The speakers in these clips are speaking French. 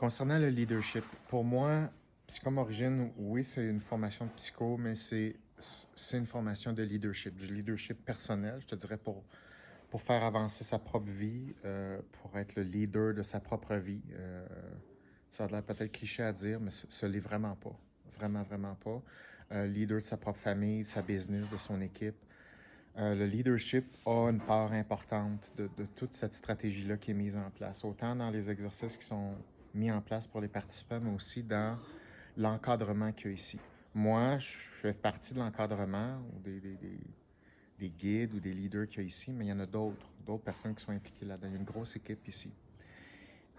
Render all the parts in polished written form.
Concernant le leadership, pour moi, Psychom Origine, oui, c'est une formation de psycho, mais c'est une formation de leadership, du leadership personnel, je te dirais, pour faire avancer sa propre vie, pour être le leader de sa propre vie. Ça a l'air peut-être cliché à dire, mais ce l'est vraiment pas. Vraiment, vraiment pas. Leader de sa propre famille, de sa business, de son équipe. Le leadership a une part importante de toute cette stratégie-là qui est mise en place, autant dans les exercices qui sont mis en place pour les participants, mais aussi dans l'encadrement qu'il y a ici. Moi, je fais partie de l'encadrement ou des guides ou des leaders qu'il y a ici, mais il y en a d'autres personnes qui sont impliquées là-dedans. Il y a une grosse équipe ici.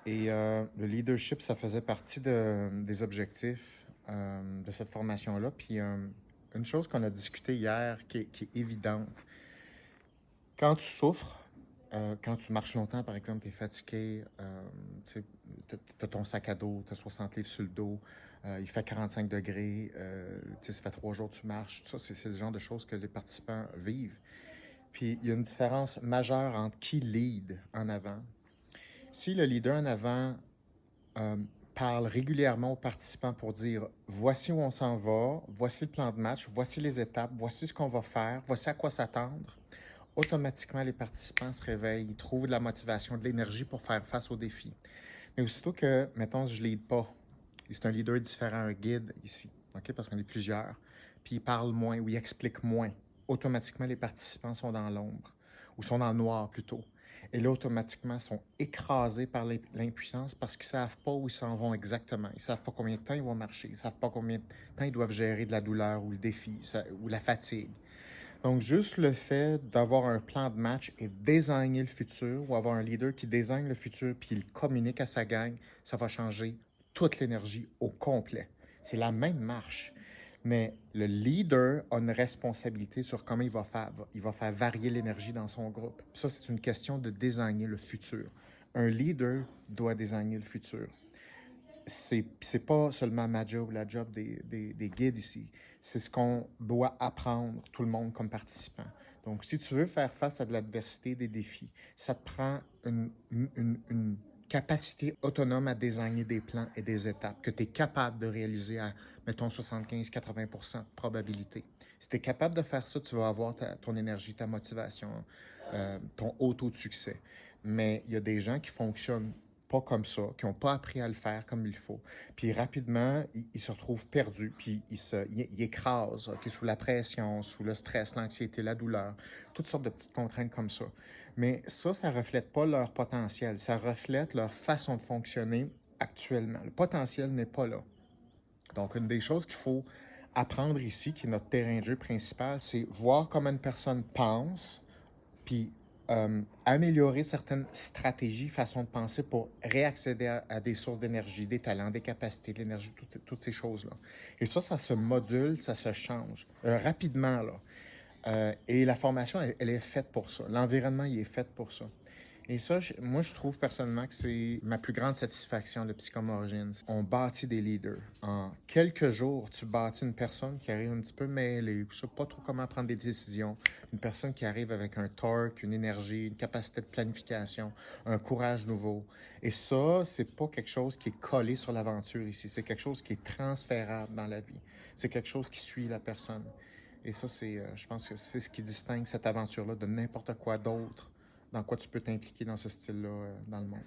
Et le leadership, ça faisait partie des objectifs de cette formation-là. Puis une chose qu'on a discuté hier qui est évidente, quand tu souffres, quand tu marches longtemps, par exemple, tu es fatigué, tu as ton sac à dos, tu as 60 livres sur le dos, il fait 45 degrés, ça fait 3 jours que tu marches, tout ça, c'est le genre de choses que les participants vivent. Puis il y a une différence majeure entre qui lead en avant. Si le leader en avant euh, parle régulièrement aux participants pour dire voici où on s'en va, voici le plan de match, voici les étapes, voici ce qu'on va faire, voici à quoi s'attendre, automatiquement les participants se réveillent, ils trouvent de la motivation, de l'énergie pour faire face aux défis. Mais aussitôt que, mettons, je ne lead pas, c'est un leader différent, un guide ici, ok, parce qu'on est plusieurs, puis il parle moins ou il explique moins, automatiquement les participants sont dans l'ombre, ou sont dans le noir plutôt. Et là, automatiquement, sont écrasés par l'impuissance parce qu'ils ne savent pas où ils s'en vont exactement. Ils ne savent pas combien de temps ils vont marcher. Ils ne savent pas combien de temps ils doivent gérer de la douleur ou le défi ou la fatigue. Donc, juste le fait d'avoir un plan de match et désigner le futur ou avoir un leader qui désigne le futur puis il communique à sa gang, ça va changer toute l'énergie au complet. C'est la même marche. Mais le leader a une responsabilité sur comment il va faire varier l'énergie dans son groupe. Ça, c'est une question de désigner le futur. Un leader doit désigner le futur. C'est pas seulement ma job, la job des guides ici. C'est ce qu'on doit apprendre, tout le monde, comme participant. Donc, si tu veux faire face à de l'adversité, des défis, ça te prend une capacité autonome à désigner des plans et des étapes que tu es capable de réaliser à, mettons, 75-80% de probabilité. Si tu es capable de faire ça, tu vas avoir ton énergie, ta motivation, ton haut taux de succès. Mais il y a des gens qui fonctionnent pas comme ça, qui n'ont pas appris à le faire comme il faut. Puis rapidement, ils se retrouvent perdus, puis ils écrasent, okay, sous la pression, sous le stress, l'anxiété, la douleur, toutes sortes de petites contraintes comme ça. Mais ça reflète pas leur potentiel, ça reflète leur façon de fonctionner actuellement. Le potentiel n'est pas là. Donc, une des choses qu'il faut apprendre ici, qui est notre terrain de jeu principal, c'est voir comment une personne pense, puis améliorer certaines stratégies, façons de penser pour réaccéder à des sources d'énergie, des talents, des capacités, de l'énergie, toutes ces choses-là. Et ça se module, ça se change rapidement, là. Et la formation, elle est faite pour ça. L'environnement, il est fait pour ça. Et ça, moi, je trouve personnellement que c'est ma plus grande satisfaction de Psychom Origins. On bâtit des leaders. En quelques jours, tu bâtis une personne qui arrive un petit peu mêlée, je sais pas trop comment prendre des décisions, une personne qui arrive avec un torque, une énergie, une capacité de planification, un courage nouveau. Et ça, c'est pas quelque chose qui est collé sur l'aventure ici. C'est quelque chose qui est transférable dans la vie. C'est quelque chose qui suit la personne. Et ça, je pense que c'est ce qui distingue cette aventure-là de n'importe quoi d'autre dans quoi tu peux t'impliquer dans ce style-là dans le monde.